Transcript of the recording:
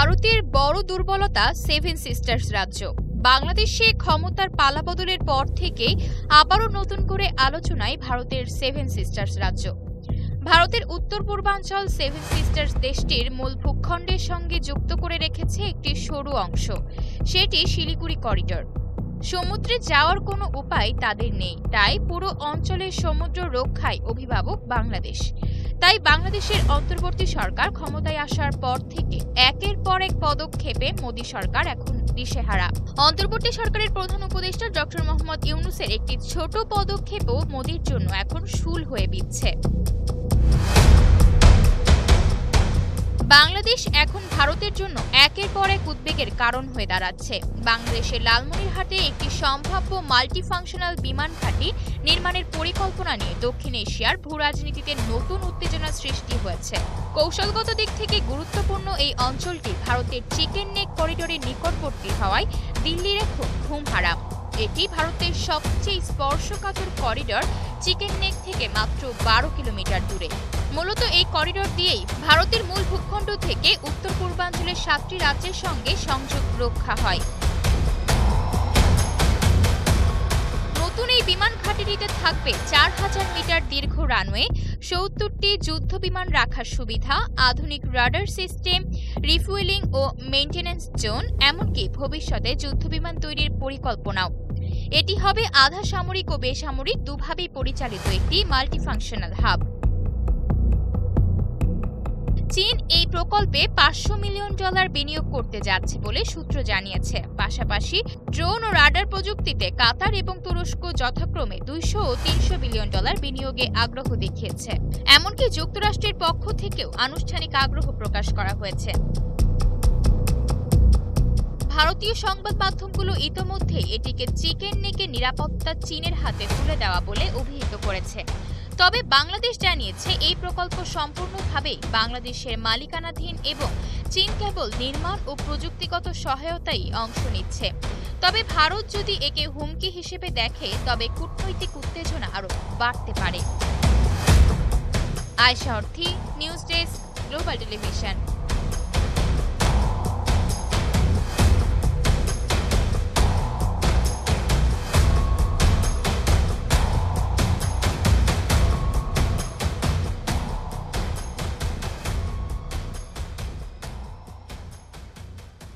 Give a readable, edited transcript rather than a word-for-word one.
ভারতের বড় দুর্বলতা সেভেন সিস্টার্স রাজ্য। বাংলাদেশে ক্ষমতার পালাবদলের পর থেকে আবারও নতুন করে আলোচনায় ভারতের সেভেন সিস্টার্স রাজ্য। ভারতের উত্তর পূর্বাঞ্চল সেভেন সিস্টার্স দেশটির মূল ভূখণ্ডের সঙ্গে যুক্ত করে রেখেছে একটি সরু অংশ, সেটি শিলিগুড়ি করিডোর। সমুদ্রে যাওয়ার কোনো উপায় তাদের নেই, তাই পুরো অঞ্চলের সমুদ্র রক্ষায় অভিভাবক বাংলাদেশ। তাই বাংলাদেশের অন্তর্বর্তী সরকার ক্ষমতায় আসার পর থেকে একের পর এক পদক্ষেপে মোদী সরকার এখন দিশেহারা। অন্তর্বর্তী সরকারের প্রধান উপদেষ্টা ডক্টর মোহাম্মদ ইউনূসের একটি ছোট পদক্ষেপও মোদীর জন্য এখন শুল হয়ে বিঁধছে। বাংলাদেশ এখন ভারতের জন্য একের পর এক উদ্বেগের কারণ হয়ে দাঁড়াচ্ছে। বাংলাদেশের লালমনিরহাটে একটি সম্ভাব্য মাল্টিফাংশনাল বিমান ঘাঁটি নির্মাণের পরিকল্পনা নিয়ে দক্ষিণ এশিয়ার ভূরাজনীতিতে নতুন উত্তেজনা সৃষ্টি হয়েছে। কৌশলগত দিক থেকে গুরুত্বপূর্ণ এই অঞ্চলটি ভারতের চিকেন নেক করিডোরের নিকটবর্তী হওয়ায় দিল্লির এখন ঘুম হারাম। এটি ভারতের সবচেয়ে স্পর্শকাতর করিডোর চিকেন নেক থেকে মাত্র 12 কিলোমিটার দূরে। মূলত এই করিডোর দিয়েই ভারতের মূল ভূখণ্ড থেকে উত্তর পূর্বাঞ্চলের 7টি রাজ্যের সঙ্গে সংযোগ রক্ষা হয়। নতুন এই বিমান ঘাঁটিটিতে থাকবে 4000 মিটার দীর্ঘ রানওয়ে, 70টি যুদ্ধ বিমান রাখার সুবিধা, আধুনিক রাডার সিস্টেম, রিফুয়েলিং ও মেইনটেনেন্স জোন, এমনকি ভবিষ্যতে যুদ্ধবিমান তৈরির পরিকল্পনাও। এটি হবে আধা সামরিক ও বেসামরিক দুভাবেই পরিচালিত একটি মাল্টিফাংশনাল হাব। চীন এই প্রকল্পে $500 মিলিয়ন বিনিয়োগ করতে যাচ্ছে বলে সূত্র জানিয়েছে। পাশাপাশি ড্রোন ও রাডার প্রযুক্তিতে কাতার এবং তুরস্ক যথাক্রমে $200 ও $300 বিলিয়ন বিনিয়োগে আগ্রহ দেখিয়েছে। এমনকি যুক্তরাষ্ট্রের পক্ষ থেকেও আনুষ্ঠানিক আগ্রহ প্রকাশ করা হয়েছে। ভারতীয় সংবাদ মাধ্যমগুলো ইতোমধ্যে এটিকে চিকেন নেকের নিরাপত্তা চীনের হাতে তুলে দেওয়া বলে অভিহিত করেছে। তবে বাংলাদেশ জানিয়েছে এই প্রকল্প সম্পূর্ণভাবেই বাংলাদেশের মালিকানাধীন এবং চীন কেবল নির্মাণ ও প্রযুক্তিগত সহায়তায় অংশ নিচ্ছে। তবে ভারত যদি একে হুমকি হিসেবে দেখে তবে কূটনৈতিক উত্তেজনা আরও বাড়তে পারে। আয়েশা অর্থী, নিউজ ডেস্ক, গ্লোবাল টেলিভিশন।